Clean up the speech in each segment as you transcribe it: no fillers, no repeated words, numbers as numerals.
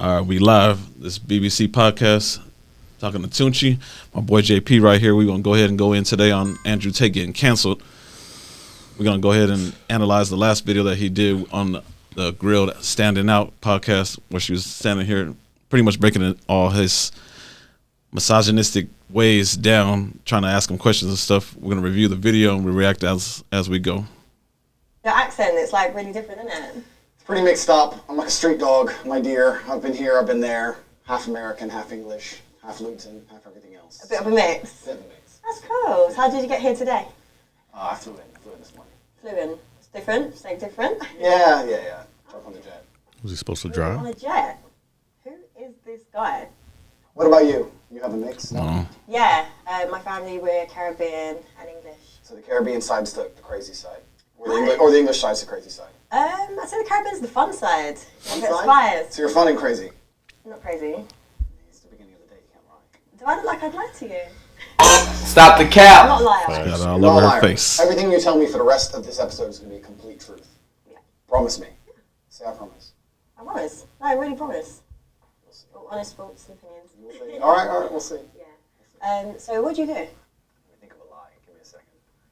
We live. This BBC podcast. Talking to Tunchi. My boy JP right here. We're going to go ahead and go in today on Andrew Tate getting canceled. We're going to go ahead and analyze the last video that he did on the Grilled Standing Out podcast, where she was standing here pretty much breaking all his misogynistic ways down, trying to ask him questions and stuff. We're going to review the video and we react as we go. Your accent, it's like really different, isn't it? It's pretty mixed up. I'm like a street dog, my dear. I've been here, I've been there. Half American, half English, half Luton, half everything else. A bit of a mix? A bit of a mix. That's cool. So how did you get here today? I flew in this morning. Flew in. It's different? Something different? Yeah. Jump on the jet. Was he supposed to drive? On a jet? Who is this guy? What about you? You have a mix? No. Yeah, my family, we're Caribbean and English. So the Caribbean side's the crazy side. Or the English side's the crazy side. I'd say the Caribbean's the fun side. Fun It side? inspires. So you're fun and crazy. Not crazy. It's the beginning of the day, you can't lie. Do I look like I'd lie to you? Stop the I'm cap! not a liar. Got You're all not over a her liar. face. Everything you tell me for the rest of this episode is going to be complete truth. Yeah. Promise me. Say I promise. I promise. No, I really promise. We'll see. All honest thoughts and opinions. We'll see. All right, we'll see. Yeah. So what do you do? Let me think of a lie. Give me a second.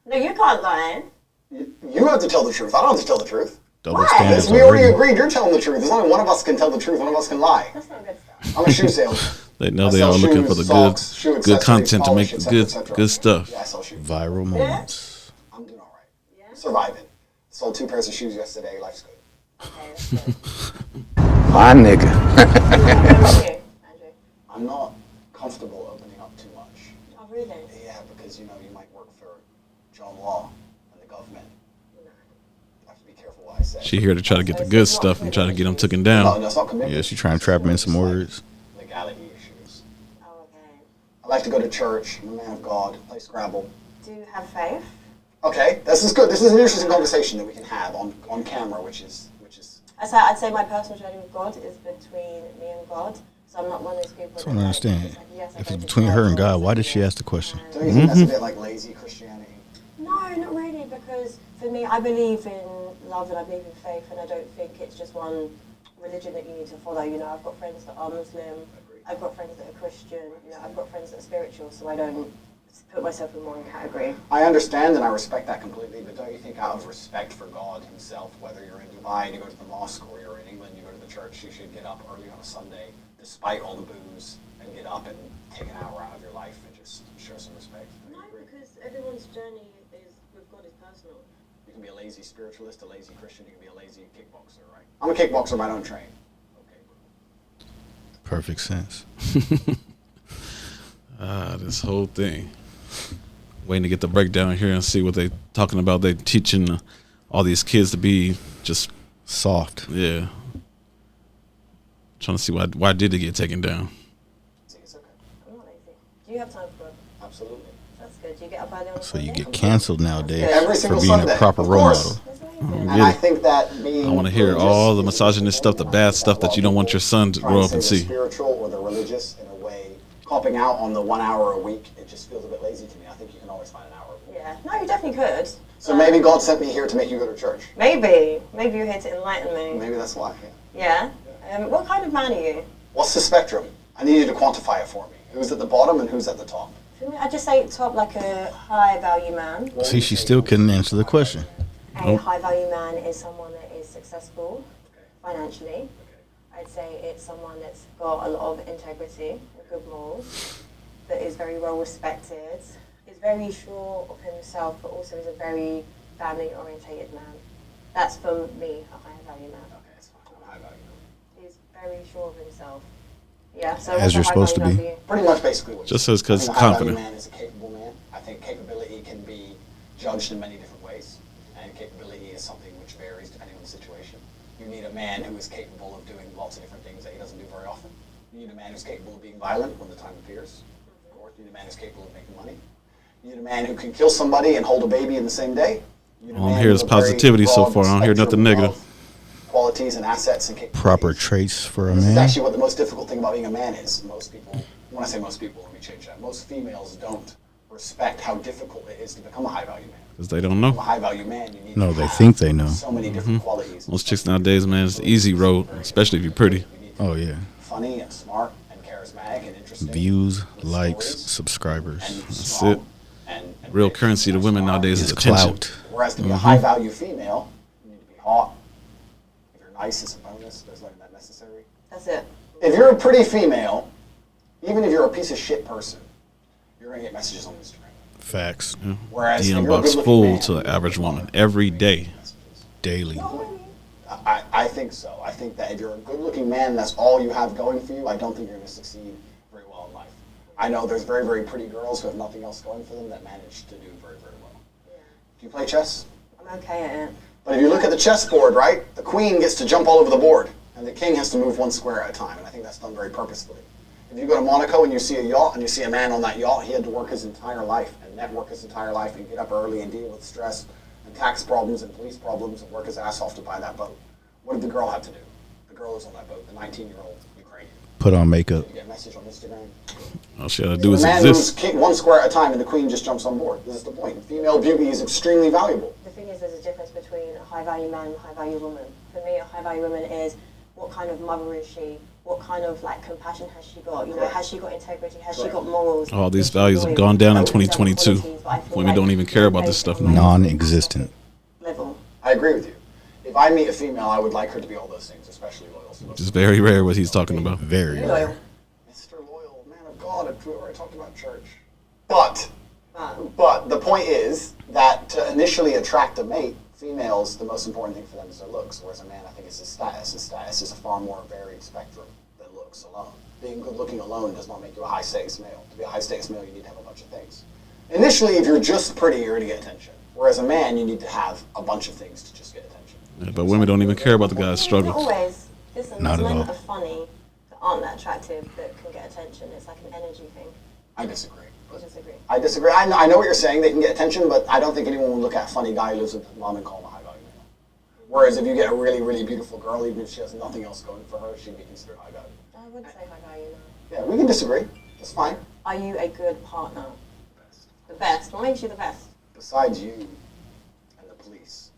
No, you can't lie. You have to tell the truth. I don't have to tell the truth. Double Why? standards. Because we already already. agreed you're telling the truth. There's only one of us can tell the truth, one of us can lie. That's not good stuff. I'm a shoe salesman. They know I they sell all looking shoes, for the socks, shoe good accessories, content to make polish, the et cetera. good stuff. Yeah, I sell shoes. Viral moments. I'm doing all right. Yeah? Surviving. Sold 2 pairs of shoes yesterday. Life's good. Okay, that's good. My nigga. What about you, Andrew? I'm not comfortable opening up too much. Oh, really? Yeah, because you might work for John Law and the government. I have to be careful what I say. She here to try to get the good stuff and try to get them taken No, down. it's not commitment. Yeah, she trying to trap him in some words. Legality issues. Oh, okay. I like to go to church. I'm a man of God. Play Scrabble. Do you have faith? Okay, this is good. This is an interesting conversation that we can have on camera, which is. I'd say my personal journey with God is between me and God. So I'm not one of those people. I don't understand. It's like, yes, I If go it's to between her and church, God, why did yes, she ask the question? Don't you think that's a bit like lazy Christianity? No, not really, because for me, I believe in love and I believe in faith, and I don't think it's just one religion that you need to follow. I've got friends that are Muslim, I've got friends that are Christian, I've got friends that are spiritual, so I don't put myself in one category. I understand and I respect that completely, but don't you think out of respect for God himself, whether you're in Dubai and you go to the mosque or you're in England and you go to the church, you should get up early on a Sunday, despite all the booze, and get up and take an hour out of your life and just show some respect? No, because everyone's journey with God is personal. You can be a lazy spiritualist, a lazy Christian, you can be a lazy kickboxer, right? I'm a kickboxer, but I don't train. Okay. Perfect sense. This whole thing. Waiting to get the breakdown here and see what they talking about. They teaching all these kids to be just Soft. yeah. Trying to see why did it get taken down? See, it's okay. I'm not lazy. Do you have time for God? Absolutely. That's good. Do you get up early on So you Sunday? get canceled nowadays Every for single being Sunday, a proper of role course. model. That's amazing. And I think that being I want to hear religious all the is misogynist stuff, the bad stuff that you don't want your son to trying grow up say and they're see. spiritual or they're religious in a way. Copping out on the 1 hour a week, it just feels a bit lazy to me. I think you can always find an hour a week. Yeah. No, you definitely could. So maybe God sent me here to make you go to church. Maybe you're here to enlighten me. Maybe that's why. Yeah. Yeah? What kind of man are you? What's the spectrum? I need you to quantify it for me. Who's at the bottom and who's at the top? For me, I'd just say top like a high value man. See, she still couldn't answer the question. A high value man is someone that is successful financially. I'd say it's someone that's got a lot of integrity and good morals, that is very well respected, is very sure of himself, but also is a very family orientated man. That's for me, a high value man. Okay, that's fine. I'm a high value. He's very sure of himself. Yeah, so As what's a you're high supposed to value be. man for you? Pretty much basically what Just you says 'cause I think a high value confident. man is a capable man. I think capability can be judged in many different ways, and capability is something which varies depending on the situation. You need a man who is capable of doing lots of different things that he doesn't do very often. You need a man who's capable of being violent when the time appears. Or you need a man who's capable of making money. You need a man who can kill somebody and hold a baby in the same day. You need a All I'm man hearing with is a very positivity so broad far. I don't hear spectrum nothing of negative. Qualities and assets and capabilities. Proper traits for a This is man. actually what the most difficult thing about being a man is. Most people, when I say most people, let me change that. Most females don't respect how difficult it is to become a high value man. Because they don't Become a know. high value man, you need No, to they have think they know. so many different qualities. Most chicks nowadays, man, it's the easy road, especially if you're pretty. You need to Oh, yeah. funny and smart and charismatic and interesting. Views, with likes, stories subscribers. and That's strong it. and Real rich currency to and women smart. nowadays It's is attention. clout. Whereas to be a high-value female, you need to be hot. If you're nice, it's a bonus. There's nothing that necessary. That's it. If you're a pretty female, even if you're a piece of shit person, you're going to get messages on Instagram. Facts. Yeah. Whereas The if you're a inbox good-looking full man, to the average woman every day. messages. Daily. I think so. I think that if you're a good-looking man, that's all you have going for you, I don't think you're going to succeed very well in life. I know there's very, very pretty girls who have nothing else going for them that manage to do very, very well. Yeah. Do you play chess? I'm okay at it. But if you look at the chessboard, right, the queen gets to jump all over the board, and the king has to move one square at a time, and I think that's done very purposefully. If you go to Monaco and you see a yacht, and you see a man on that yacht, he had to work his entire life, and network his entire life, and get up early and deal with stress, and tax problems, and police problems, and work his ass off to buy that boat. What did the girl have to do? The girl was on that boat, the 19-year-old Ukrainian. Put on makeup. Did you get a message on Instagram? All she had to do is The man exist. moves one square at a time, and the queen just jumps on board. This is the point. Female beauty is extremely valuable. The thing is, there's a difference between a high-value man and a high-value woman. For me, a high-value woman is what kind of mother is she? What kind of like compassion has she got? You know, Correct. has she got integrity? Has she Correct. got morals? All these Is she values have loyal? gone down in Those are 2022. qualities, but I feel Women like don't even care about this stuff no more. Non-existent. Level. I agree with you. If I meet a female, I would like her to be all those things, especially loyal. Which is very rare what he's talking about. Very Loyal. rare. Mr. Loyal, man of God, we already talked about church. But But the point is that to initially attract a mate, females, the most important thing for them is their looks, whereas a man, I think, is his status. His status is a far more varied spectrum than looks alone. Being good looking alone does not make you a high status male. To be a high status male, you need to have a bunch of things. Initially, if you're just pretty, you're going to get attention. Whereas a man, you need to have a bunch of things to just get attention. Yeah, but women don't even care about the guy's not struggle. always. Listen, Not there's at men all. that are funny, that aren't that attractive, that can get attention. It's like an energy thing. I disagree. I disagree. I disagree. I know what you're saying. They can get attention, but I don't think anyone will look at a funny guy who lives with his mom and call him a high value male. Whereas if you get a really, really beautiful girl, even if she has nothing else going for her, she'd be considered high value. I wouldn't say high value now. Yeah, we can disagree. That's fine. Are you a good partner? The best. What makes you the best? Besides you and the police,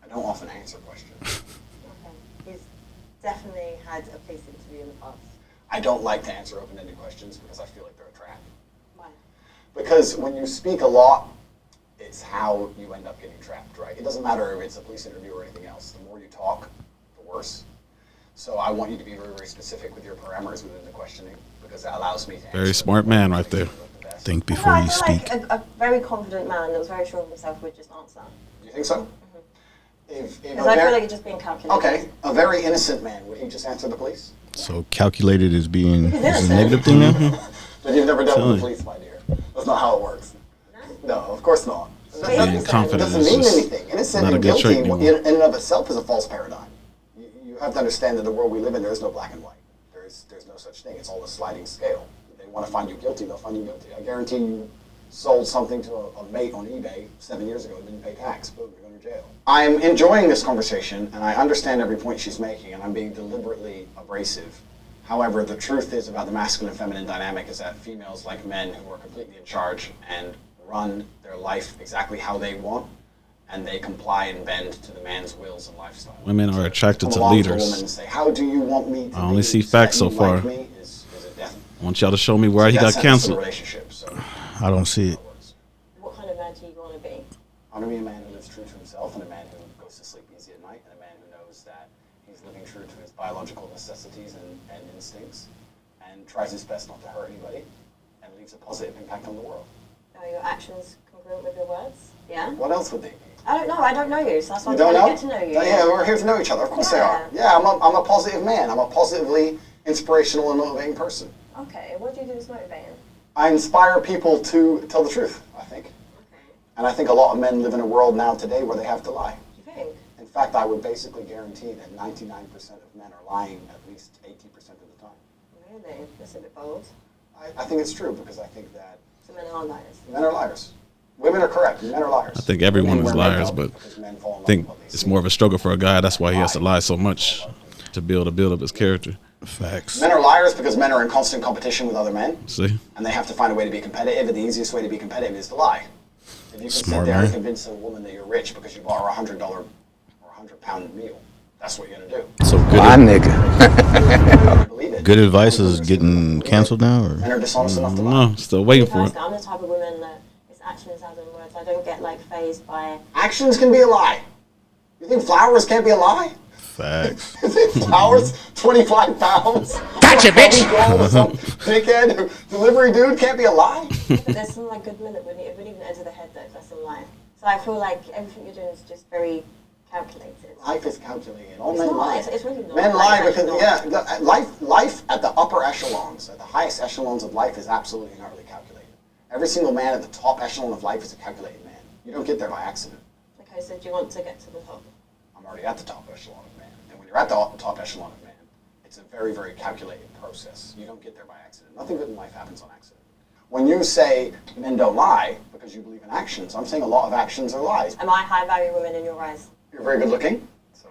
I don't often answer questions. Okay. He's definitely had a police interview in the past. I don't like to answer open-ended questions because I feel like they're a trap. Why? Because when you speak a lot, it's how you end up getting trapped, right? It doesn't matter if it's a police interview or anything else. The more you talk, the worse. So I want you to be very, very specific with your parameters within the questioning because that allows me to answer. Very smart man right there. the best. Think before I you feel speak. like a very confident man that was very sure of himself would just answer. Do you think so? If Because I feel like you're just being calculated. okay, a very innocent man, would he just answer the police? So calculated is being is a innocent. negative thing now? But you've never dealt with Silly. the police, my dear. That's not how it works. No, of course not. Being It confident doesn't is mean just anything. Innocent not a and good trait guilty anymore. in and of itself is a false paradigm. You have to understand that the world we live in, there is no black and white. There's no such thing. It's all a sliding scale. If they want to find you guilty, they'll find you guilty. I guarantee you sold something to a mate on eBay 7 years ago and didn't pay tax. Boom, you're going to jail. I'm enjoying this conversation, and I understand every point she's making, and I'm being deliberately abrasive. However, the truth is about the masculine and feminine dynamic is that females, like men who are completely in charge and run their life exactly how they want, and they comply and bend to the man's wills and lifestyle. Women are attracted Come to along to a woman leaders. and say, how do you want me to I only be see so that facts so you far. like me is a death. I want y'all to show me where he got Death sentence in a canceled. relationship, so I don't see it. What kind of man do you want to be? I want to be a man who lives true to himself and a man who goes to sleep easy at night and a man who knows that he's living true to his biological necessities and instincts and tries his best not to hurt anybody and leaves a positive impact on the world. Are your actions congruent with your words? Yeah? What else would they be? I don't know. I don't know you, so that's why You I'm don't trying know? to get to know you. Yeah, we're here to know each other. Of course they are. Yeah, I'm a positive man. I'm a positively inspirational and motivating person. Okay, what do you do that's motivating? I inspire people to tell the truth, I think. Okay. And I think a lot of men live in a world now today where they have to lie. Do you think? In fact, I would basically guarantee that 99% of men are lying at least 80% of the time. Really? That's a bit bold. I think it's true because I think that So men are liars. men are liars. Women are correct. Men are liars. I think everyone Women is wear liars, makeup but because men fall in I love think with what they it's see. more of a struggle for a guy. That's why he has to lie so much to build up his character. Facts. Men are liars because men are in constant competition with other men, See? and they have to find a way to be competitive, and the easiest way to be competitive is to lie. If you can Smart sit there and man. convince a woman that you're rich because you bought her $100 or £100 meal, That's what you're gonna do. So My nigga. Believe it. good advice is getting canceled now, Men or are dishonest enough to lie. No, still waiting for it. Personally, I'm the type of woman that it's actions as in words. I don't get like phased by. Actions can be a lie. You think flowers can't be a lie? facts. You think flowers, 25 pounds? Gotcha, bitch. Some dickhead delivery dude can't be a lie? But there's some like good men that wouldn't even enter the head that that's a lie. So I feel like everything you're doing is just very calculated. Life is calculated. All It's men not. lie. It's really not. Men Like, lie it's because, not. life at the upper echelons, at the highest echelons of life is absolutely and utterly calculated. Every single man at the top echelon of life is a calculated man. You don't get there by accident. Okay, so do you want to get to the top? I'm already at the top echelon of man. And when you're at the top echelon of man, it's a very, very calculated process. You don't get there by accident. Nothing good in life happens on accident. When you say men don't lie because you believe in actions, I'm saying a lot of actions are lies. Am I high value woman in your eyes? You're very good looking. So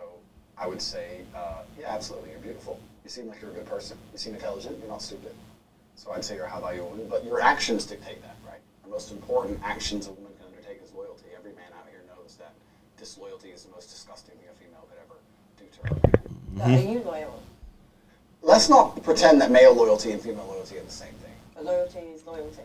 I would say, yeah, absolutely, you're beautiful. You seem like you're a good person. You seem intelligent. You're not stupid. So I'd say you're a high value woman, but your actions dictate that, right? The most important actions a woman can undertake is loyalty. Every man out here knows that disloyalty is the most disgusting thing a female could ever do to her. But are you loyal? Let's not pretend that male loyalty and female loyalty are the same thing. But loyalty is loyalty.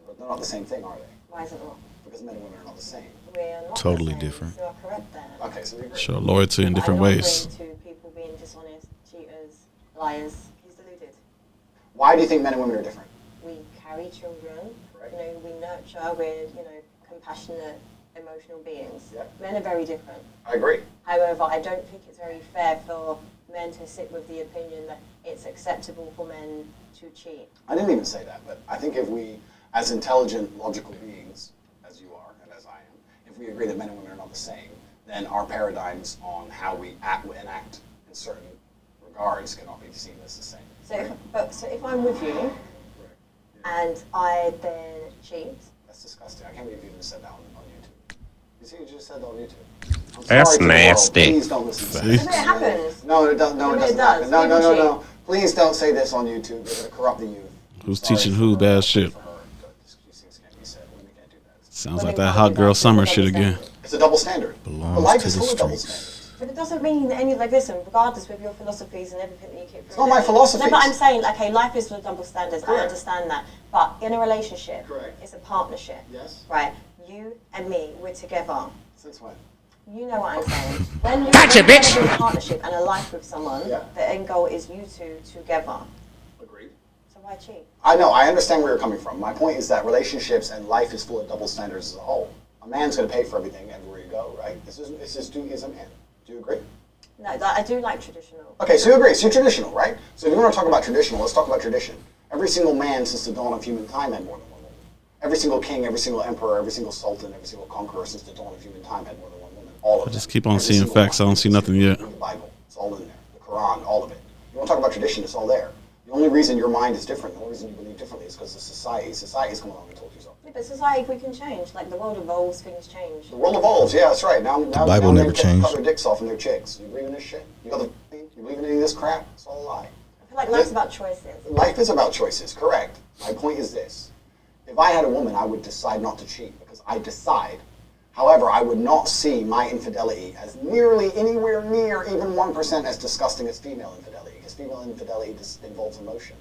But they're not the same thing, are they? Why is it not? Because men and women are not the same. We are not Totally the same. different. You are correct there. Okay, so we agree. Show loyalty in different I'm not ways. agreeing to people being dishonest, cheaters, liars. He's deluded. Why do you think men and women are different? We carry children. Right. You know, we nurture. We're compassionate, emotional beings. Yeah. Men are very different. I agree. However, I don't think it's very fair for men to sit with the opinion that it's acceptable for men to cheat. I didn't even say that, but I think if we, as intelligent, logical beings, as you are and as I am, if we agree that men and women are not the same, then our paradigms on how we act in certain regards cannot be seen as the same. So if I'm with you and I then cheat, That's disgusting. I can't believe you even said that on YouTube. You see, you just said that on YouTube. I'm That's sorry to the world. nasty. Please don't listen to but this. it happens. No, it doesn't. No, it It doesn't does. happen. No, no, People no, no. Please don't say this on YouTube. You're going to corrupt the youth. Who's Sorry teaching for who her. bad shit? For her. These things can't be said. Women can't do that. Sounds like that hot girl summer shit again. It's a double standard. Belongs But life to is the full of double streets. standards. But it doesn't mean that listen, regardless with your philosophies and everything that you keep It's not my philosophies. No, but I'm saying, okay, life is full of double standards. Correct. I understand that. But in a relationship, Correct. it's a partnership. Yes. Right? You and me, we're together. Since when? You know what I'm saying. When you're Gotcha, when you're bitch. in a partnership and a life with someone, Yeah. the end goal is you two together. Agreed. So why cheat? I know. I understand where you're coming from. My point is that relationships and life is full of double standards as a whole. A man's going to pay for everything everywhere you go, right? This is duty as a man. Do you agree? No, I do like traditional. Okay, so you agree. So you're traditional, right? So if you want to talk about traditional, let's talk about tradition. Every single man since the dawn of human time had more than one woman. Every single king, every single emperor, every single sultan, every single conqueror since the dawn of human time had more than one woman. All of I just them. keep on Every seeing single facts. one. I don't see nothing yet. The Bible, it's all in there. The Quran, all of it. You want to talk about tradition, it's all there. The only reason your mind is different, the only reason you believe differently is because of society. Society's come along and told you so. Yeah, but society, we can change. Like the world evolves, things change. The world evolves, yeah, that's right. Now Bible men never can changed. cut their dicks off and their chicks. You believe in this shit? You believe in any of this crap? It's all a lie. I feel like life's about choices. Life is about choices, correct. My point is this. If I had a woman, I would decide not to cheat because I decide. However, I would not see my infidelity as nearly anywhere near even 1% as disgusting as female infidelity, because female infidelity just involves emotion.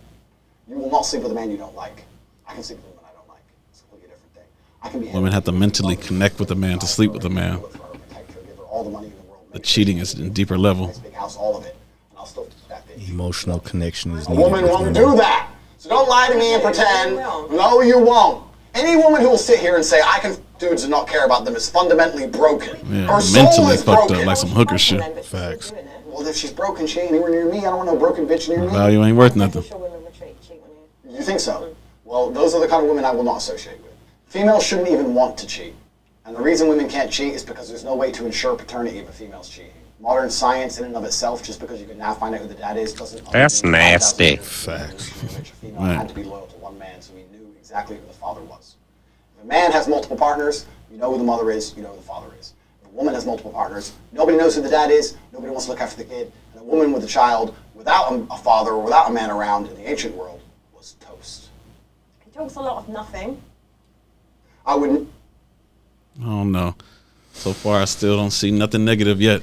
You will not sleep with a man you don't like. I can sleep with a woman I don't like. It's a completely different thing. I can be Women have to mentally connect with a man to sleep with a man. Protect her, give her all the money in the world. The cheating is in deeper level. Nice big house, all of it, and I'll still fuck that bitch. Emotional connection is A needed. woman with won't women. do that. So don't lie to me and pretend. No. No, you won't. Any woman who will sit here and say I can dudes and not care about them is fundamentally broken. Yeah, Her soul mentally is fucked broken. up like some hooker shit. Facts. Well, if she's broken, she ain't anywhere near me. I don't want no broken bitch near me. Value ain't worth nothing. Sure women retreat, cheat on you. You think so? Well, those are the kind of women I will not associate with. Females shouldn't even want to cheat. And the reason women can't cheat is because there's no way to ensure paternity if a female's cheating. Modern science in and of itself, just because you can now find out who the dad is, doesn't... That's nasty. Facts. A female had to be loyal to one man, so he knew exactly who the father was. If a man has multiple partners, you know who the mother is, you know who the father is. If a woman has multiple partners, nobody knows who the dad is, nobody wants to look after the kid, and a woman with a child without a father or without a man around in the ancient world was toast. He talks a lot of nothing. I wouldn't... I don't know. So far, I still don't see nothing negative yet.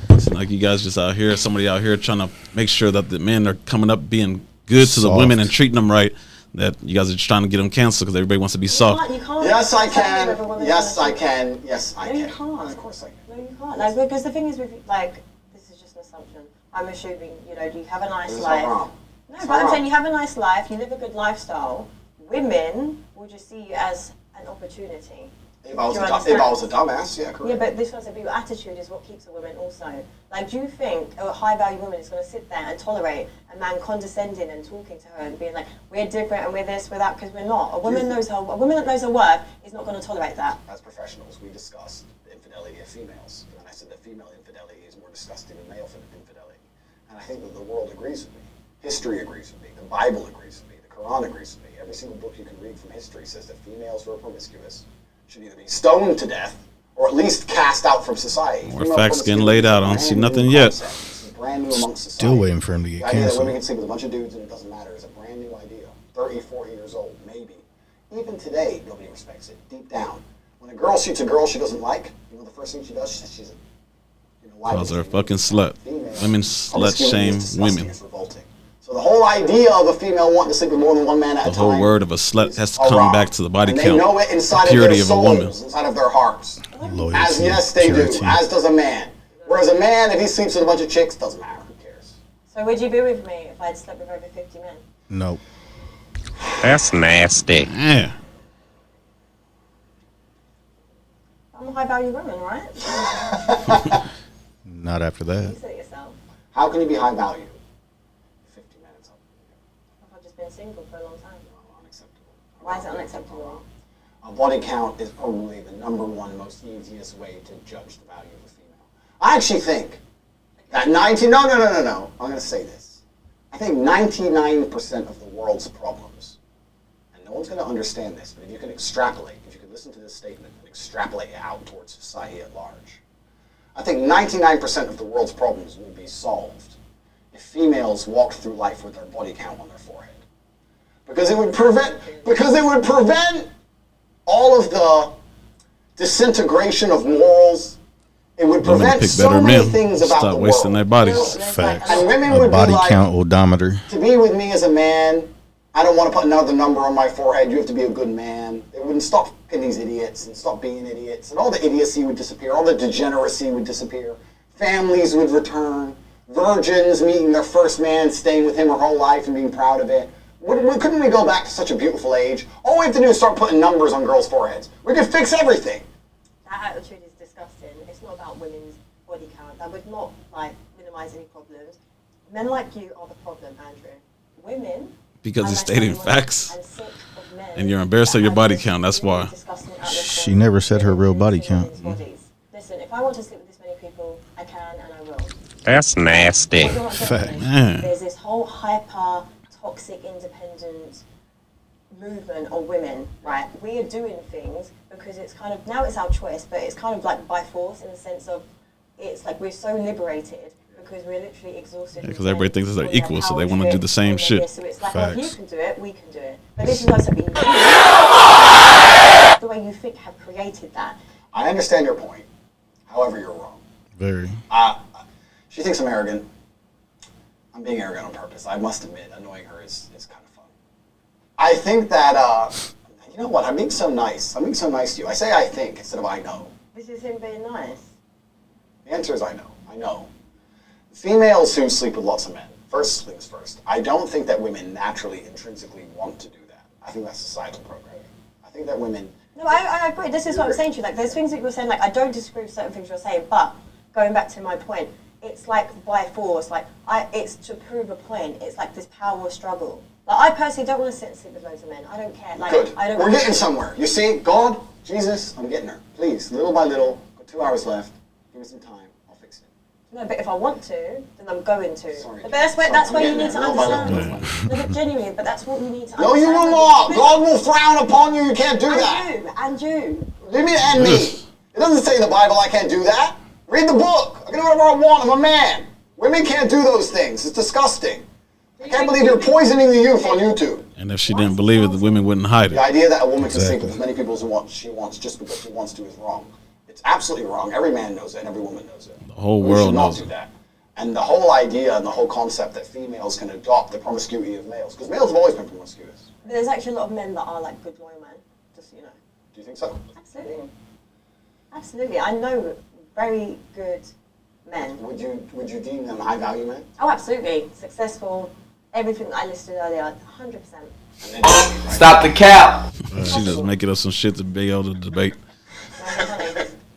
It's Like you guys just out here, somebody out here trying to make sure that the men are coming up being good to the women and treating them right. That you guys are just trying to get them canceled because everybody wants to be soft. You can't. Yes, I can. Yes, I can. Yes, I No, can. you can't. Of course I can. No, you can't. Like, because the thing is, with like, this is just an assumption. I'm assuming, you know, you have a nice life. No, but I'm saying you have a nice life. You live a good lifestyle. Women will just see you as an opportunity. If I was a dumbass, yeah, correct. Yeah, but this was your attitude is what keeps a woman also. Like, do you think a high-value woman is going to sit there and tolerate a man condescending and talking to her and being like, we're different and we're this, we're that, because we're not? A woman that knows her worth is not going to tolerate that. As professionals, we discussed the infidelity of females, and I said that female infidelity is more disgusting than male infidelity. And I think that the world agrees with me. History agrees with me. The Bible agrees with me. The Quran agrees with me. Every single book you can read from history says that females who are promiscuous should either be stoned to death or at least cast out from society. More facts getting laid out. I don't see nothing yet. It's brand new amongst society. Still waiting for him to get The idea that canceled. women can sleep with a bunch of dudes and it doesn't matter is a brand new idea. 30, 40 years old, maybe. Even today, nobody respects it. Deep down. When a girl shoots a girl she doesn't like, you know the first thing she does? She says she's a... You know, why? Calls her a fucking slut. Women slut shame women. It's revolting. So the whole idea of a female wanting to sleep with more than one man at a time. The whole word of a slut has to come back to the body count. They know it inside the purity of their of a woman. souls, inside of their hearts. Loyalty, As yes, they purity. do. As does a man. Whereas a man, if he sleeps with a bunch of chicks, doesn't matter. Who cares? So would you be with me if I'd slept with over 50 men? Nope. That's nasty. Yeah. I'm a high-value woman, right? Not after You that. said it yourself. How can you be high value? 50 minutes up. I've just been single for a long time. Unacceptable. Why is it unacceptable? A body count is probably the #1 most easiest way to judge the value of a female. I actually think that no. I'm going to say this. I think 99% of the world's problems, and no one's going to understand this, but if you can extrapolate, if you can listen to this statement and extrapolate it out towards society at large, I think 99% of the world's problems would be solved if females walked through life with their body count on their forehead. Because it would prevent all of the disintegration of morals. It would prevent so many things about the world. Stop wasting their bodies. Facts. And women A would body be like, count odometer. to be with me as a man, I don't want to put another number on my forehead. You have to be a good man. It wouldn't stop picking these idiots and stop being idiots. And all the idiocy would disappear. All the degeneracy would disappear. Families would return. Virgins meeting their first man, staying with him her whole life and being proud of it. Couldn't we go back to such a beautiful age? All we have to do is start putting numbers on girls' foreheads. We could fix everything. That attitude is disgusting. It's not about women's body count. That would not minimize any problems. Men like you are the problem, Andrew. Women. Because are he's like stating anyone facts. and sick of men And you're embarrassed of your that body have count, that's really why. disgusting outlook She on never said her real body women's count. bodies. Listen, if I want to sleep with this many people, I can and I will. That's nasty. What you're not Fact. getting is Man. there's this whole hyper toxic independent movement of women, right? We are doing things because it's kind of, now it's our choice, but it's kind of like by force in the sense of it's like we're so liberated because we're literally exhausted. Because everybody thinks that they're equal, so they want to do the same shit. So it's like, well, if you Facts. can do it, we can do it. But this is not something you the way you think have created that. I understand your point. However, you're wrong. Very. She thinks I'm arrogant. I'm being arrogant on purpose. I must admit, annoying her is kind of fun. I think that, you know what, I'm being so nice. I'm being so nice to you. I say I think instead of I know. This is him being nice. The answer is I know. I know. Females who sleep with lots of men, first things first, I don't think that women naturally, intrinsically want to do that. I think that's societal programming. I think that women... No, I agree. This is what I'm saying to you. Like, there's things that you're saying, like, I don't disagree with certain things you're saying, but going back to my point, it's like by force, like, it's to prove a point. It's like this power struggle. Like, I personally don't want to sit and sleep with loads of men. I don't care. Like, Good. I don't. We're getting somewhere. You see, God, Jesus, I'm getting her. Please, little by little, got 2 hours left. Give me some time. I'll fix it. No, but if I want to, then I'm going to. Sorry, But that's where sorry, you I'm need to getting there. understand. No, but genuinely, but that's what you need to No, understand. you will not. God will frown upon you. You can't do that. And you. Leave me and me. It doesn't say in the Bible I can't do that. Read the book. I can do whatever I want. I'm a man. Women can't do those things. It's disgusting. I can't believe you're poisoning the youth on YouTube. And if she didn't believe it, the women wouldn't hide The it. idea that a woman can sleep Exactly. with as many people as she wants just because she wants to is wrong. It's absolutely wrong. Every man knows it and every woman knows it. The whole We world should not knows do it. that. And the whole idea and the whole concept that females can adopt the promiscuity of males, because males have always been promiscuous. But there's actually a lot of men that are like good loyal men, just so you know. Do you think so? Absolutely. Absolutely. I know very good men. Would you deem them high value men? Oh, absolutely. Successful, everything that I listed earlier, 100%. And then, Stop the cap. She just making up some shit to be able to debate.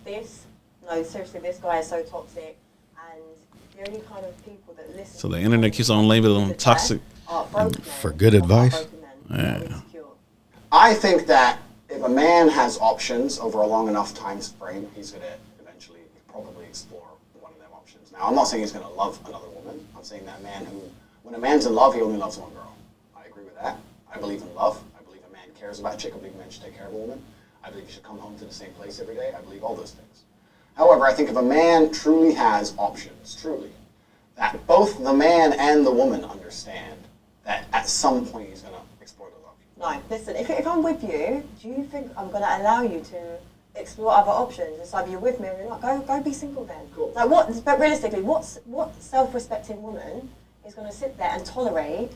This guy is so toxic, and the only kind of people that listen. So the internet keeps on labeling them toxic. Are broke men, For good advice. broken men, that are Yeah. insecure. I think that if a man has options over a long enough time frame, he's going to eventually probably explore one of them options. Now, I'm not saying he's going to love another woman. I'm saying that man who, when a man's in love, he only loves one girl. I agree with that. I believe in love. I believe a man cares about a chick. I believe a man should take care of a woman. I believe he should come home to the same place every day. I believe all those things. However, I think if a man truly has options, truly, that both the man and the woman understand that at some point he's going to explore those options. No, listen, if I'm with you, do you think I'm going to allow you to explore other options? It's either you're with me or you're not. Go be single then. Cool. Like what? But realistically, what self-respecting woman is going to sit there and tolerate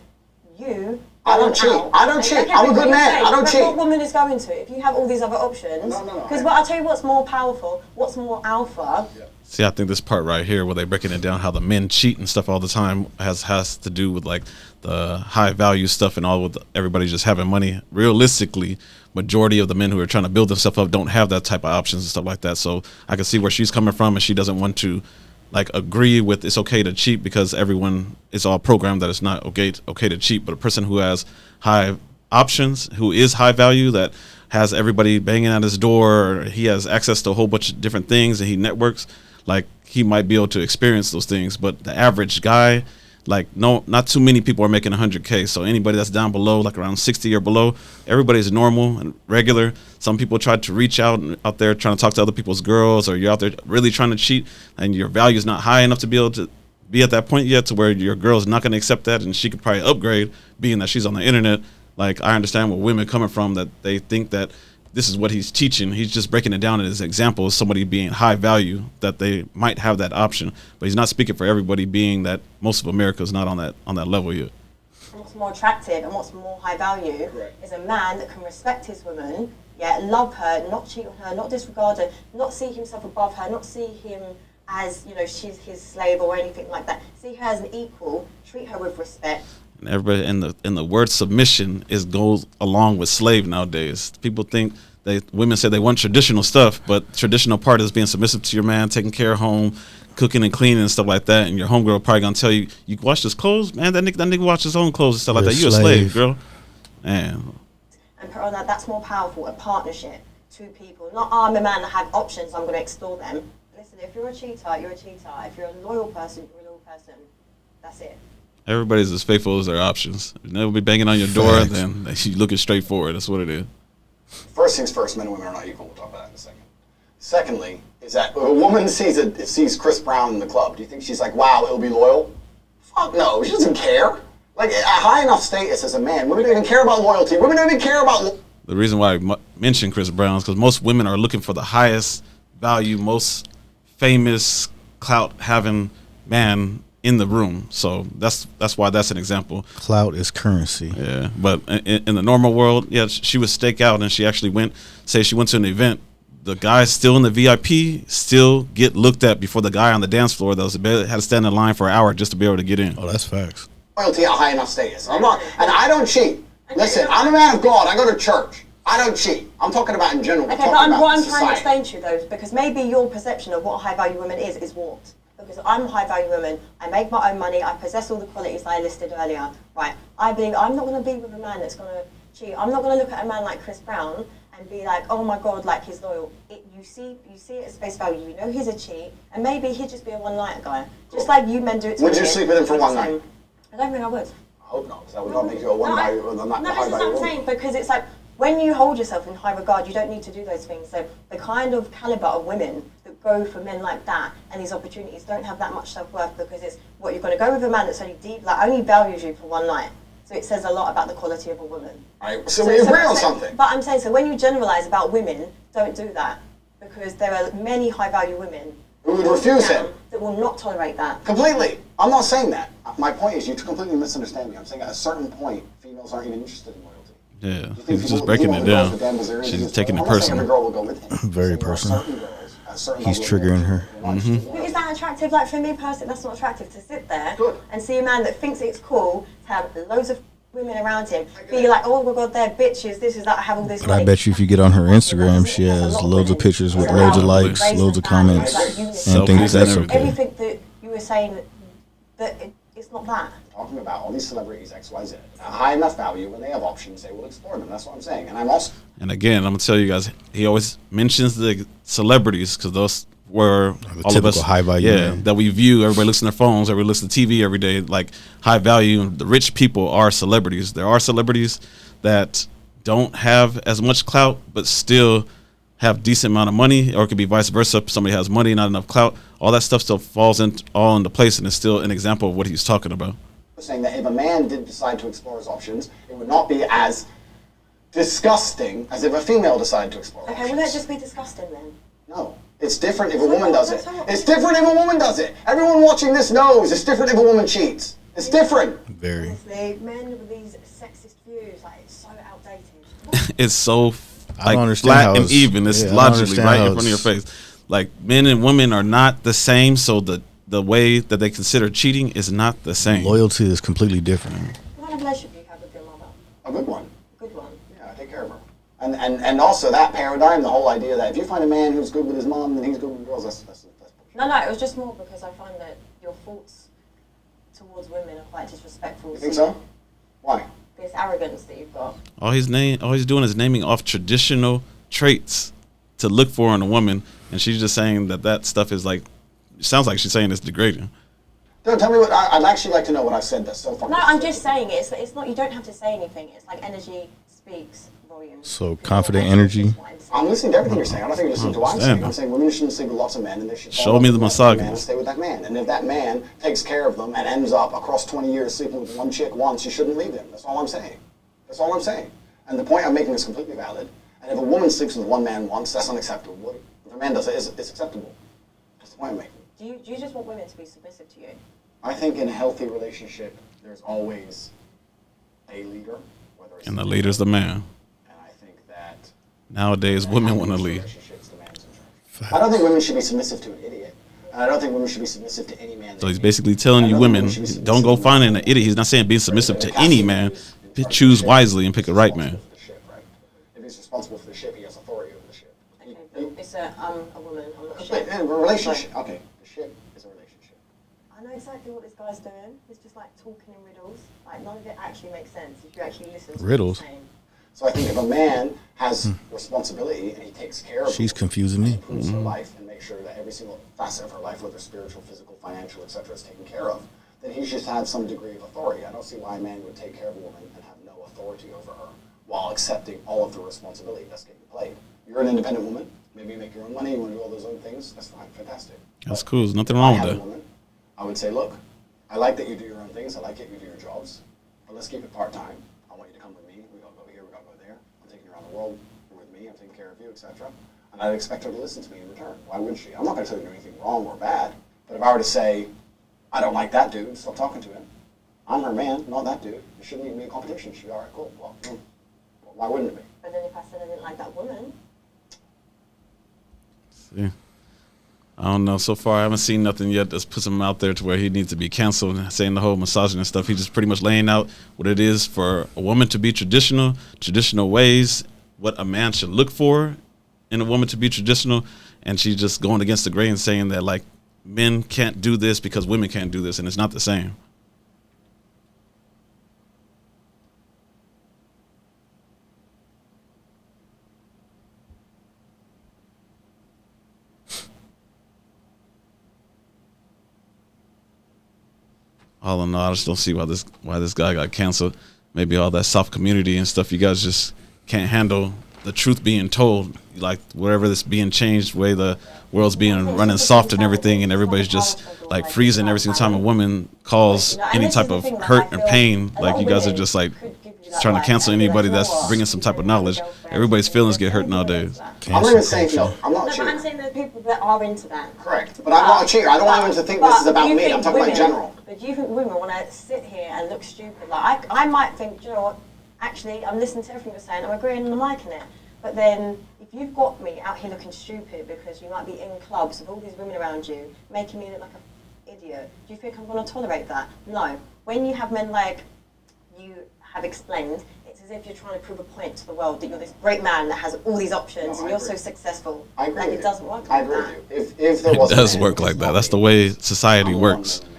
you? I don't cheat. I don't cheat. I'm a good man. I don't cheat. What woman is going to? If you have all these other options, No. because I'll tell you what's more powerful, what's more alpha. See, I think this part right here, where they're breaking it down, how the men cheat and stuff all the time, has to do with like the high value stuff and all, with everybody just having money. Realistically, majority of the men who are trying to build themselves up don't have that type of options and stuff like that. So I can see where she's coming from, and she doesn't want to like agree with it's okay to cheat, because everyone is all programmed that it's not okay to cheat. But a person who has high options, who is high value, that has everybody banging at his door, or he has access to a whole bunch of different things and he networks, like he might be able to experience those things. But the average guy, like, no, not too many people are making 100K. So anybody that's down below, like around 60 or below, everybody's normal and regular. Some people try to reach out there trying to talk to other people's girls, or you're out there really trying to cheat and your value is not high enough to be able to be at that point yet to where your girl's not going to accept that, and she could probably upgrade being that she's on the internet. Like, I understand where women coming from, that they think that this is what he's teaching. He's just breaking it down as examples, somebody being high value, that they might have that option, but he's not speaking for everybody, being that most of America is not on that level yet. And what's more attractive and what's more high value is a man that can respect his woman, love her, not cheat on her, not disregard her, not see himself above her, not see him as, she's his slave or anything like that. See her as an equal, treat her with respect. And everybody in the word submission goes along with slave nowadays. People think women say they want traditional stuff, but traditional part is being submissive to your man, taking care of home, cooking and cleaning and stuff like that. And your homegirl probably gonna tell you wash his clothes, man. That nigga wash his own clothes and stuff like that. You a slave, girl. Man. And put on that's more powerful. A partnership, two people. Not I'm a man that have options. I'm gonna extol them. Listen, if you're a cheater, you're a cheater. If you're a loyal person, you're a loyal person. That's it. Everybody's as faithful as their options. If they'll be banging on your door, then you looking straight forward. That's what it is. First things first, men and women are not equal. We'll talk about that in a second. Secondly, is that if a woman sees Chris Brown in the club, do you think she's like, wow, he'll be loyal? Fuck no, she doesn't care. Like, at high enough status as a man, women don't even care about loyalty. Women don't even care about... The reason why I mentioned Chris Brown is because most women are looking for the highest value, most famous, clout-having man in the room. So that's why that's an example. Clout is currency. Yeah, but in the normal world, she would stake out, and she actually went to an event. The guys still in the VIP still get looked at before the guy on the dance floor that had to stand in line for an hour just to be able to get in. Oh, that's facts. Loyalty at high enough status. I'm not, and I don't cheat. Listen, I'm a man of God. I go to church. I don't cheat. I'm talking about in general. Okay, but what I'm trying to explain to you though, is because maybe your perception of what a high value woman is warped. Because I'm a high value woman, I make my own money, I possess all the qualities I listed earlier. Right? I believe I'm not going to be with a man that's going to cheat. I'm not going to look at a man like Chris Brown and be like, oh my God, like he's loyal. You see it as face value. You know he's a cheat, and maybe he'd just be a one-night guy, just like you men do it to Would you sleep with him for one night? I don't think I would. I hope not, because that would not make you a one value or not No, high this is value what I'm woman. saying, because it's like when you hold yourself in high regard, you don't need to do those things. So the kind of caliber of women that go for men like that and these opportunities don't have that much self-worth, because it's what you're going to go with a man that's only values you for one night. So it says a lot about the quality of a woman. Right, so we agree on something. But I'm saying, so when you generalize about women, don't do that, because there are many high-value women who would refuse him. that that will not tolerate that. Completely. I'm not saying that. My point is you completely misunderstand me. I'm saying at a certain point, females aren't even interested in loyalty. Yeah, You think he's just people- breaking people it that down. goes with Dan Bilzerian, She's he's taking it I'm not saying every personal. girl will go with him. Very I'm saying there are personal. certain girls at a certain He's level of triggering marriage her. that are not interested in But is loyalty. that attractive? Like for me personally, that's not attractive to sit there Good. and see a man that thinks it's cool to have loads of women around him. Be like, oh my god, they're bitches. This is that. I have all this. But I money. bet you if you get on her Instagram, she That's a has lot loads of women. pictures with It's loads of about likes, raising loads of the values, comments, like unity. and think that's Selfies. okay. Everything that you were saying that it's not that. Talking about all these celebrities, X, Y, Z, at a high enough value, when they have options, they will explore them. That's what I'm saying. And I'm also And again, I'm gonna tell you guys, he always mentions the celebrities because those were The all of us, typical high value yeah, man. that we view. Everybody looks at their phones, everybody looks at TV every day, like high value. And the rich people are celebrities. There are celebrities that don't have as much clout, but still have decent amount of money, or it could be vice versa. Somebody has money, not enough clout. All that stuff still falls all into place, and it's still an example of what he's talking about. saying that if a man did decide to explore his options, it would not be as disgusting as if a female decided to explore Okay, options. will that just be disgusting then? No. It's different if a woman does it. It's different if a woman does it. Everyone watching this knows it's different if a woman cheats. It's different. Very. Honestly, men with these sexist views, like it's so outdated. It's so I don't understand flat how and it's- even. It's yeah, I don't logically understand right how in front of your it's- face. Like men and women are not the same, so the way that they consider cheating is not the same. Loyalty is completely different. What kind of relationship do you have with your mother? A good one. Good one. Yeah, I take care of her. And also that paradigm, the whole idea that if you find a man who's good with his mom, then he's good with girls, that's bullshit. No, it was just more because I find that your thoughts towards women are quite disrespectful. You think so? Why? This arrogance that you've got. All he's doing is naming off traditional traits to look for in a woman, and she's just saying that stuff is like. It sounds like she's saying it's degrading. Don't tell me what I'd actually like to know what I've said that's so far. No, I'm just saying it's not. You don't have to say anything. It's like energy speaks volumes. So confident energy. I'm listening to everything you're saying. I don't think you're listening to what I'm saying. Understand. I'm saying women shouldn't sleep with lots of men, and they should Show follow me up the with that man misogyny. and stay with that man. And if that man takes care of them and ends up across 20 years sleeping with one chick once, you shouldn't leave him. That's all I'm saying. That's all I'm saying. And the point I'm making is completely valid. And if a woman sleeps with one man once, that's unacceptable. If a man does it, it's acceptable. That's the point I'm making. Do you just want women to be submissive to you? I think in a healthy relationship, there's always a leader, whether it's And the leader's the man. And I think that Nowadays, women want to lead. relationships, the man is in charge. I don't think women should be submissive to an idiot. And I don't think women should be submissive to any man. So he's basically telling you women, don't go finding an idiot. He's not saying being submissive to any man. Choose wisely and pick a right man. If he's responsible for the ship, he has authority over the ship. Okay, but it's I'm a woman. I'm not a But ship. in a relationship, okay, the ship is a relationship. I know exactly what this guy's doing. It's just like talking in riddles. Like none of it actually makes sense if you actually listen to Riddles? what he's saying. So I think if a man has responsibility and he takes care of She's her, confusing me. improves her life and makes sure that every single facet of her life, whether spiritual, physical, financial, etc., is taken care of, then he should have some degree of authority. I don't see why a man would take care of a woman and have no authority over her while accepting all of the responsibility that's getting played. You're an independent woman. Maybe you make your own money. You want to do all those other things. That's fine. Fantastic. That's But cool. There's nothing if wrong I with had a that. woman, I would say, look, I like that you do your own things. I like that you do your jobs. But let's keep it part-time. I want you to come with me. We got to go here. We got to go there. I'm taking you around the world. You're with me. I'm taking care of you, etc. And I'd expect her to listen to me in return. Why wouldn't she? I'm not going to tell you to do anything wrong or bad. But if I were to say, I don't like that dude, stop talking to him. I'm her man, not that dude. It shouldn't even be a competition. It should be, all right, cool. Well, why wouldn't it be? But then if I said I didn't like that woman, See? I don't know. So far, I haven't seen nothing yet that's puts him out there to where he needs to be canceled and saying the whole misogynist stuff. He's just pretty much laying out what it is for a woman to be traditional ways, what a man should look for in a woman to be traditional, and she's just going against the grain and saying that, like, men can't do this because women can't do this, and it's not the same. All in all, I just don't see why this guy got canceled. Maybe all that soft community and stuff, you guys just can't handle the truth being told. Like whatever that's being changed, the way the world's being running soft and everything, and everybody's just like freezing every single time a woman calls any type of hurt and pain. Like you guys are just like like, trying to cancel I'd be like, anybody "You know that's what? bringing some type of You have a knowledge. girlfriend, Everybody's you feelings know, get hurt everybody nowadays. does that." I'm not even saying, Cancel no, I'm not No, but I'm cheating. saying there are people that are into that. Correct. But I'm not a cheater. I don't want anyone to think this is about me. I'm talking about general. But do you think women want to sit here and look stupid? Like, I might think, you know what, actually, I'm listening to everything you're saying, I'm agreeing and I'm liking it. But then, if you've got me out here looking stupid because you might be in clubs with all these women around you, making me look like an idiot, do you think I'm going to tolerate that? No. When you have men like you have explained, it's as if you're trying to prove a point to the world that you're this great man that has all these options and you're so successful. I agree Like, with it doesn't work I like agree that. with you. If there It was a does man, work like it's that. not That's the me. way society I'm works. a man.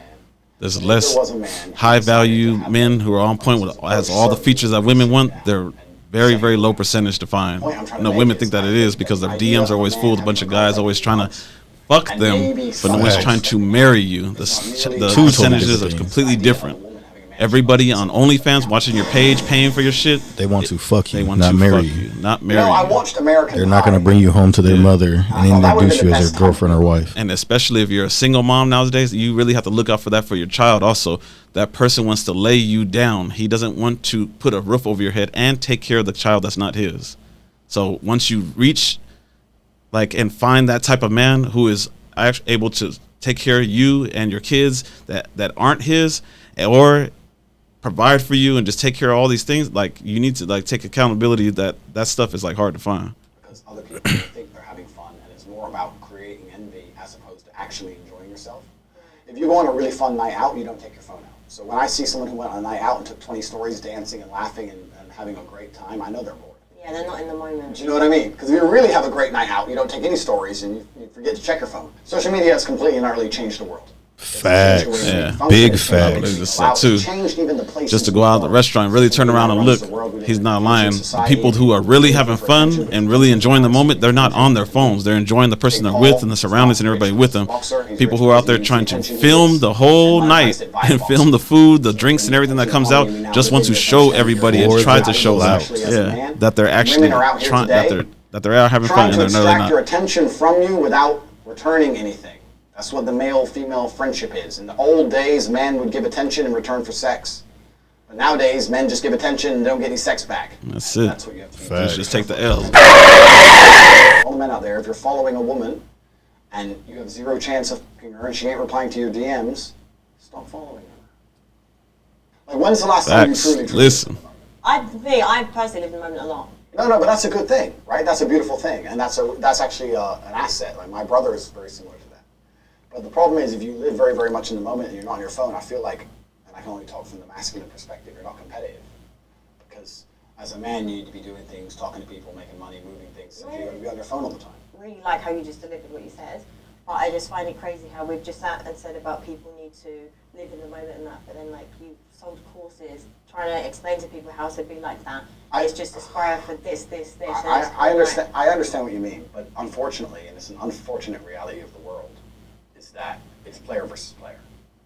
There's If less there was a man who high value decided to have men that, who are on point with there's has all the certain features that things women sit want. down They're and very, say, very low percentage to find. point I'm trying to No, make women is think that I it is think because the their idea DMs of are a always man full with a having bunch of a guys girlfriend always he trying to loves, fuck and them, maybe but no one's some trying to aspect marry you. is The merely Two totally percentages different are things. completely idea of a different. woman having a man Everybody who on loves OnlyFans watching your page, paying for your shit. They want to fuck They you, want not to marry fuck you. you, not You marry know, I you. watched American They're not going to Pie. bring you home to their Yeah. mother and Oh, that would've introduce been you the as best their girlfriend or time. wife. And especially if you're a single mom nowadays, you really have to look out for that for your child also. That person wants to lay you down. He doesn't want to put a roof over your head and take care of the child that's not his. So once you reach like and find that type of man who is actually able to take care of you and your kids that aren't his, or provide for you and just take care of all these things, like you need to like take accountability that stuff is like hard to find. Because other people think they're having fun, and it's more about creating envy as opposed to actually enjoying yourself. If you go on a really fun night out, you don't take your phone out. So when I see someone who went on a night out and took 20 stories dancing and laughing and having a great time, I know they're bored. Yeah, they're not in the moment. Do you know what I mean? Because if you really have a great night out, you don't take any stories and you forget to check your phone. Social media has completely and utterly changed the world. Facts. Yeah. Big facts. Just to go out to the restaurant and really turn around and look, he's not lying. The people who are really having fun and really enjoying the moment, they're not on their phones. They're enjoying the person they're with and the surroundings and everybody with them. People who are out there trying to film the whole night and film the food, the drinks and everything that comes out, just want to show everybody and try to show out, that they're actually trying, that they're out having fun, trying and to they're really extract your not. attention from you without returning anything. That's what the male-female friendship is. In the old days, men would give attention in return for sex. But nowadays, men just give attention and don't get any sex back. That's it. That's what you have to do. Facts. Just take the L. All the men out there, if you're following a woman and you have zero chance of fucking her and she ain't replying to your DMs, stop following her. Like, when's the last time you Facts. truly Listen. I personally live in the moment a lot. No, but that's a good thing, right? That's a beautiful thing, and that's actually an asset. Like, my brother is very similar to that. But the problem is, if you live very, very much in the moment and you're not on your phone, I feel like, and I can only talk from the masculine perspective, you're not competitive. Because as a man, you need to be doing things, talking to people, making money, moving things. So you're going to be on your phone all the time. Really like how you just delivered what you said, but I just find it crazy how we've just sat and said about people need to live in the moment and that, but then like you sold courses trying to explain to people how to be like that. It's just aspire for this. I understand. I understand what you mean, but unfortunately, and it's an unfortunate reality of the world, is that it's player versus player.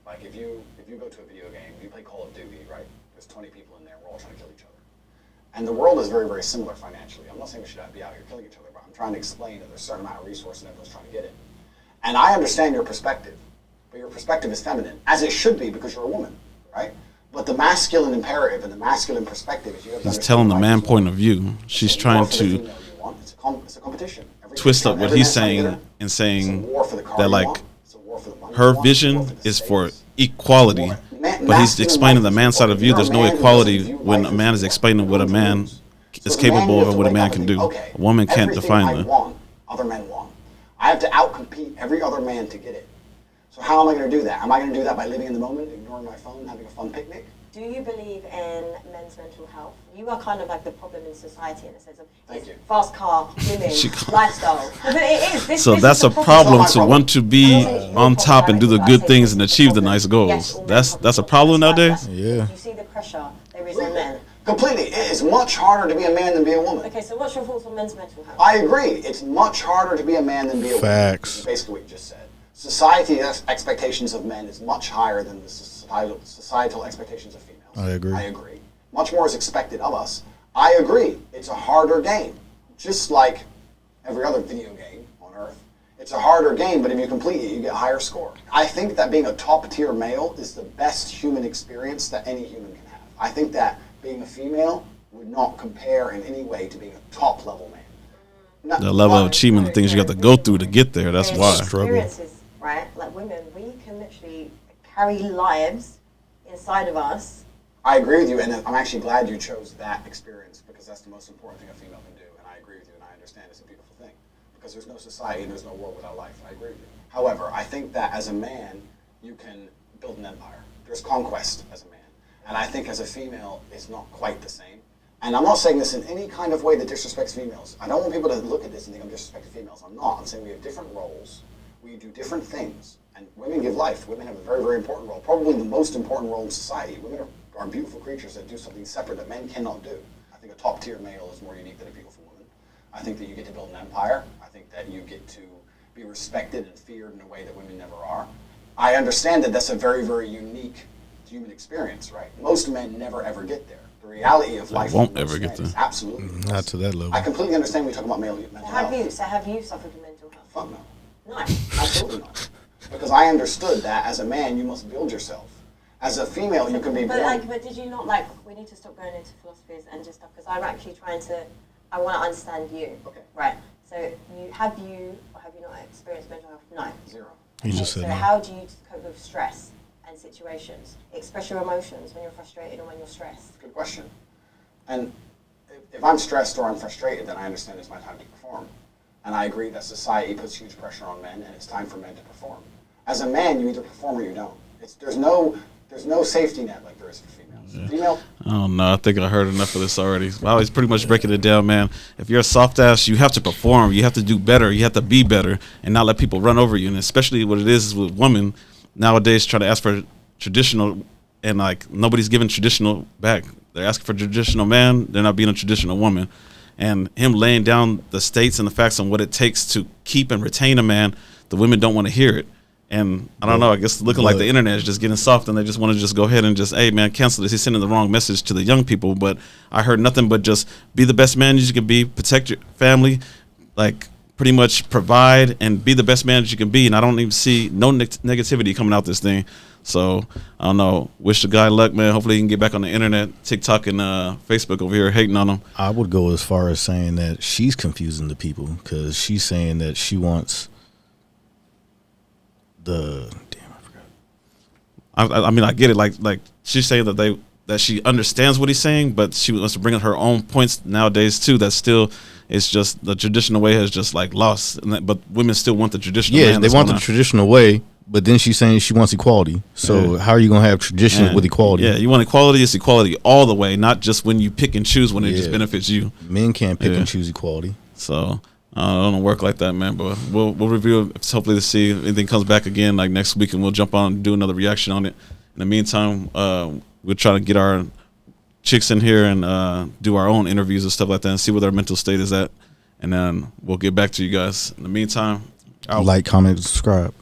Like if you go to a video game, you play Call of Duty, right? There's 20 people in there. We're all trying to kill each other, and the world is very, very similar financially. I'm not saying we should be out here killing each other, but I'm trying to explain that there's a certain amount of resource and everyone's trying to get it. And I understand your perspective, but your perspective is feminine, as it should be because you're a woman, right? But the masculine imperative and the masculine perspective is you have to He's telling the man point of view. She's trying to it's a competition. twist up what he's saying and saying that like her vision is for equality, but he's explaining the man's side of view. There's no equality when a man is explaining what a man is capable of and what a man can do. A woman can't define that. Other men want. I have to outcompete every other man to get it. So how am I going to do that? Am I going to do that by living in the moment, ignoring my phone, having a fun picnic? Do you believe in men's mental health? You are kind of like the problem in society in a sense of fast car, women, lifestyle. But it is. So that's a problem to want to be on top and do the good things and achieve the nice goals. That's a problem nowadays. Yeah. You see the pressure there is on men. Completely. It is much harder to be a man than be a woman. Okay, so what's your thoughts on men's mental health? I agree. It's much harder to be a man than be a woman. Facts. Basically what you just said. Society's expectations of men is much higher than the societal expectations of females. I agree. I agree. Much more is expected of us. I agree. It's a harder game. Just like every other video game on Earth. It's a harder game, but if you complete it, you get a higher score. I think that being a top-tier male is the best human experience that any human can have. I think that being a female would not compare in any way to being a top level man. The level of achievement, the things you got to go through to get there. That's why. Experiences, right? Like women, we can literally carry lives inside of us. I agree with you, and I'm actually glad you chose that experience because that's the most important thing a female can do. And I agree with you, and I understand it's a beautiful thing because there's no society and there's no world without life. I agree with you. However, I think that as a man, you can build an empire. There's conquest as a man, and I think as a female, it's not quite the same. And I'm not saying this in any kind of way that disrespects females. I don't want people to look at this and think I'm disrespecting females. I'm not. I'm saying we have different roles. We do different things. And women give life. Women have a very, very important role. Probably the most important role in society. Women are beautiful creatures that do something separate that men cannot do. I think a top-tier male is more unique than a beautiful woman. I think that you get to build an empire. I think that you get to be respected and feared in a way that women never are. I understand that that's a very, very unique human experience, right? Most men never, ever get there. The reality of life won't ever get there. Absolutely. Not to that level. I completely understand when you talk about mental health. Have you suffered from mental health? Fuck no. No. Absolutely not. Because I understood that as a man, you must build yourself. As a female, you can be born. But did you not, we need to stop going into philosophies and just stuff, because I'm actually I want to understand you. Okay. Right. So have you not experienced mental health? No. Zero. You just said so no. how do you cope with stress and situations? Express your emotions when you're frustrated or when you're stressed. Good question. And if I'm stressed or I'm frustrated, then I understand it's my time to perform. And I agree that society puts huge pressure on men, and it's time for men to perform. As a man, you either perform or you don't. There's no safety net like there is for females. Yeah. Female. I don't know. I think I heard enough of this already. I was pretty much breaking it down, man. If you're a soft ass, you have to perform. You have to do better. You have to be better and not let people run over you. And especially what it is with women nowadays trying to ask for traditional, and nobody's giving traditional back. They're asking for traditional man. They're not being a traditional woman. And him laying down the states and the facts on what it takes to keep and retain a man, the women don't want to hear it. And I don't know, I guess looking like the internet is just getting soft and they just want to just go ahead and just, hey, man, cancel this. He's sending the wrong message to the young people. But I heard nothing but just be the best man you can be, protect your family, pretty much provide and be the best man that you can be. And I don't even see no negativity coming out this thing. So I don't know. Wish the guy luck, man. Hopefully he can get back on the internet, TikTok and Facebook over here hating on him. I would go as far as saying that she's confusing the people because she's saying that she wants I forgot. I mean, I get it. Like she's saying that she understands what he's saying, but she wants to bring in her own points nowadays too. That still, it's just the traditional way has just lost. But women still want the traditional. Yeah, they want the traditional way. But then she's saying she wants equality. So how are you gonna have traditions with equality? Yeah, you want equality. It's equality all the way, not just when you pick and choose when it just benefits you. Men can't pick and choose equality. So I don't work like that, man. But we'll review it, hopefully to see if anything comes back again next week, and we'll jump on and do another reaction on it. In the meantime, we'll try to get our chicks in here and do our own interviews and stuff like that, and see where their mental state is at, and then we'll get back to you guys. In the meantime, like, comment, subscribe.